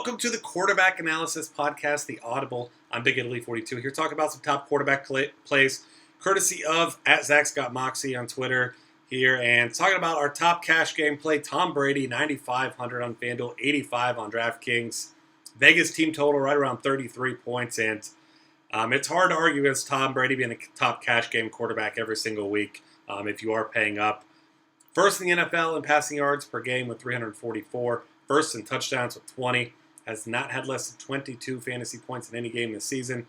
Welcome to the Quarterback Analysis Podcast, the Audible. I'm Big Italy 42 here, talking about some top quarterback plays, courtesy of @ZachScottMoxie on Twitter here, and talking about our top cash game play. Tom Brady, 9,500 on FanDuel, 85 on DraftKings. Vegas team total right around 33 points, and it's hard to argue against Tom Brady being a top cash game quarterback every single week if you are paying up. First in the NFL in passing yards per game with 344. First in touchdowns with 20. Has not had less than 22 fantasy points in any game this season.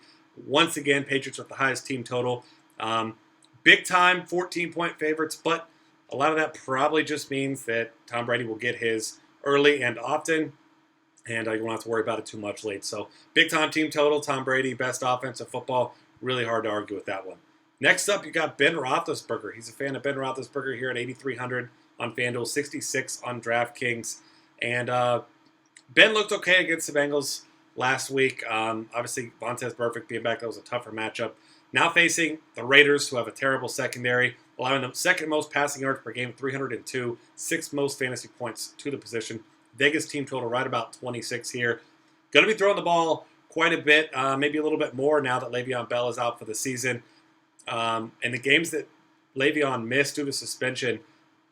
Once again, Patriots with the highest team total. Big time 14-point favorites, but a lot of that probably just means that Tom Brady will get his early and often, and you won't have to worry about it too much late. So big time team total, Tom Brady, best offense of football. Really hard to argue with that one. Next up, you got Ben Roethlisberger. He's a fan of Ben Roethlisberger here at 8,300 on FanDuel, 66 on DraftKings. And Ben looked okay against the Bengals last week. Obviously, Vontaze Burfict being back, that was a tougher matchup. Now facing the Raiders, who have a terrible secondary, allowing them second most passing yards per game, 302, sixth most fantasy points to the position. Vegas team total right about 26 here. Going to be throwing the ball quite a bit, maybe a little bit more now that Le'Veon Bell is out for the season. And the games that Le'Veon missed due to suspension,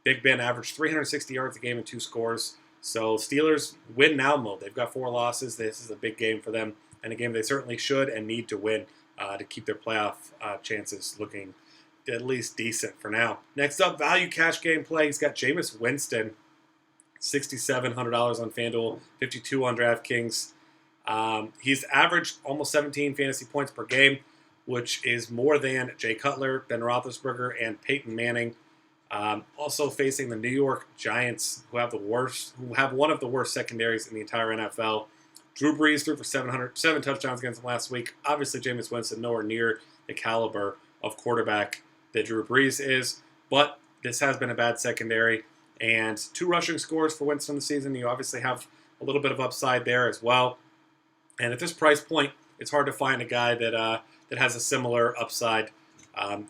Big Ben averaged 360 yards a game and 2 scores. So Steelers win now mode. They've got 4 losses. This is a big game for them, and a game they certainly should and need to win to keep their playoff chances looking at least decent for now. Next up, value cash game play. He's got Jameis Winston, $6,700 on FanDuel, 52 on DraftKings. He's averaged almost 17 fantasy points per game, which is more than Jay Cutler, Ben Roethlisberger, and Peyton Manning. Also facing the New York Giants, who have one of the worst secondaries in the entire NFL. Drew Brees threw for 7 touchdowns against them last week. Obviously, Jameis Winston nowhere near the caliber of quarterback that Drew Brees is, but this has been a bad secondary. And 2 rushing scores for Winston this season. You obviously have a little bit of upside there as well. And at this price point, it's hard to find a guy that has a similar upside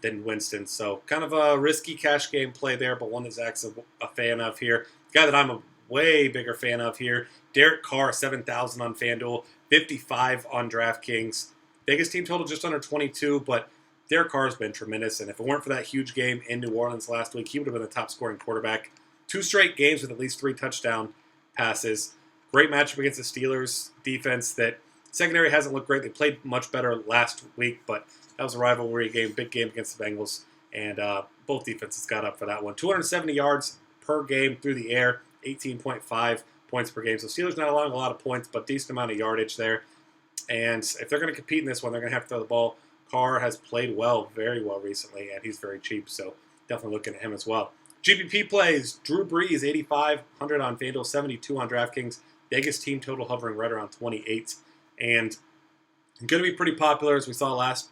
than Winston. So kind of a risky cash game play there, but one that Zach's a fan of here. The guy that I'm a way bigger fan of here, Derek Carr, 7,000 on FanDuel, 55 on DraftKings. Vegas team total just under 22, but Derek Carr has been tremendous, and if it weren't for that huge game in New Orleans last week, he would have been the top scoring quarterback. 2 straight games with at least 3 touchdown passes. Great matchup against the Steelers defense that secondary hasn't looked great. They played much better last week, but that was a rivalry game, big game against the Bengals, and both defenses got up for that one. 270 yards per game through the air, 18.5 points per game. So Steelers not allowing a lot of points, but decent amount of yardage there. And if they're going to compete in this one, they're going to have to throw the ball. Carr has played well, very well recently, and he's very cheap, so definitely looking at him as well. GPP plays, Drew Brees, 8,500 on FanDuel, 72 on DraftKings. Vegas team total hovering right around 28. And going to be pretty popular, as we saw last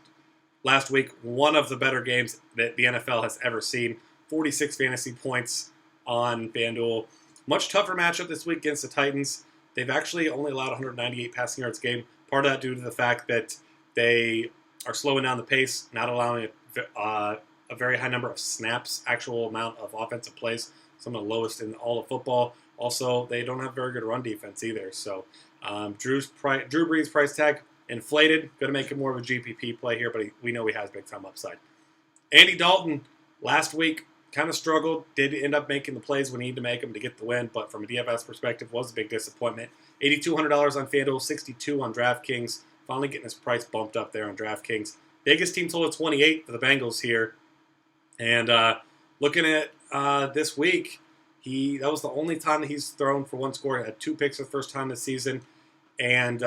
week. One of the better games that the NFL has ever seen. 46 fantasy points on FanDuel. Much tougher matchup this week against the Titans. They've actually only allowed 198 passing yards a game. Part of that due to the fact that they are slowing down the pace, not allowing a very high number of snaps, actual amount of offensive plays, some of the lowest in all of football. Also, they don't have very good run defense either. So Drew Brees' price tag inflated. Going to make it more of a GPP play here, but we know he has big-time upside. Andy Dalton, last week, kind of struggled. Did end up making the plays when he needed to make them to get the win, but from a DFS perspective, was a big disappointment. $8,200 on FanDuel, 62 on DraftKings. Finally getting his price bumped up there on DraftKings. Vegas team total 28 for the Bengals here. And looking at this week, that was the only time that he's thrown for 1 score. He had 2 picks for the first time this season. And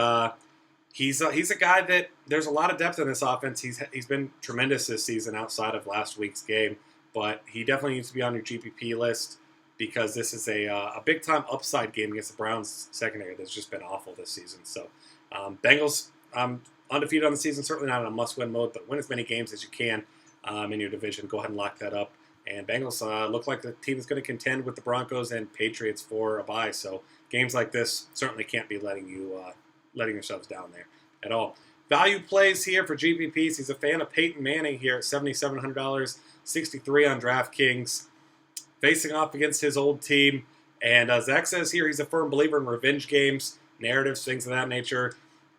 he's a guy that there's a lot of depth in this offense. He's been tremendous this season outside of last week's game, but he definitely needs to be on your GPP list because this is a big-time upside game against the Browns secondary that's just been awful this season. So Bengals undefeated on the season, certainly not in a must-win mode, but win as many games as you can in your division. Go ahead and lock that up. And Bengals look like the team is going to contend with the Broncos and Patriots for a bye. So games like this certainly can't be letting yourselves down there at all. Value plays here for GPPs. He's a fan of Peyton Manning here at $7,700, 63 on DraftKings, facing off against his old team. And Zach says here he's a firm believer in revenge games. narratives, things of that nature.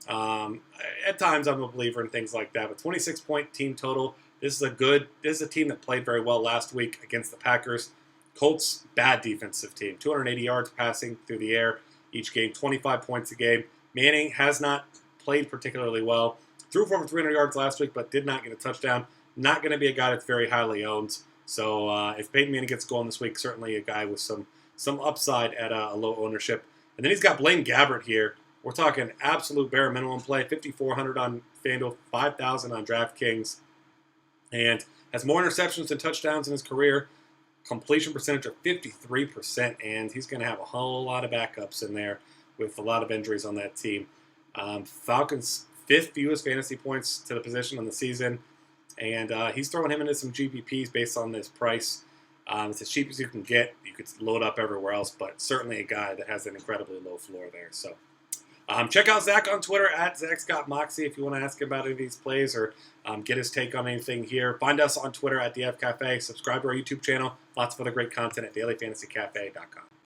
At times, I'm a believer in things like that. But 26-point team total. This is a team that played very well last week against the Packers. Colts, bad defensive team. 280 yards passing through the air each game, 25 points a game. Manning has not played particularly well. Threw for over 300 yards last week, but did not get a touchdown. Not going to be a guy that's very highly owned. So if Peyton Manning gets going this week, certainly a guy with some upside at a low ownership. And then he's got Blaine Gabbert here. We're talking absolute bare minimum play, 5,400 on FanDuel, 5,000 on DraftKings, and has more interceptions than touchdowns in his career. Completion percentage of 53%, and he's going to have a whole lot of backups in there with a lot of injuries on that team. Falcons' 5th fewest fantasy points to the position on the season, and he's throwing him into some GPPs based on this price. It's as cheap as you can get. You could load up everywhere else, but certainly a guy that has an incredibly low floor there. So check out Zach on Twitter at ZachScottMoxie if you want to ask him about any of these plays or get his take on anything here. Find us on Twitter at DF Cafe. Subscribe to our YouTube channel. Lots of other great content at dailyfantasycafe.com.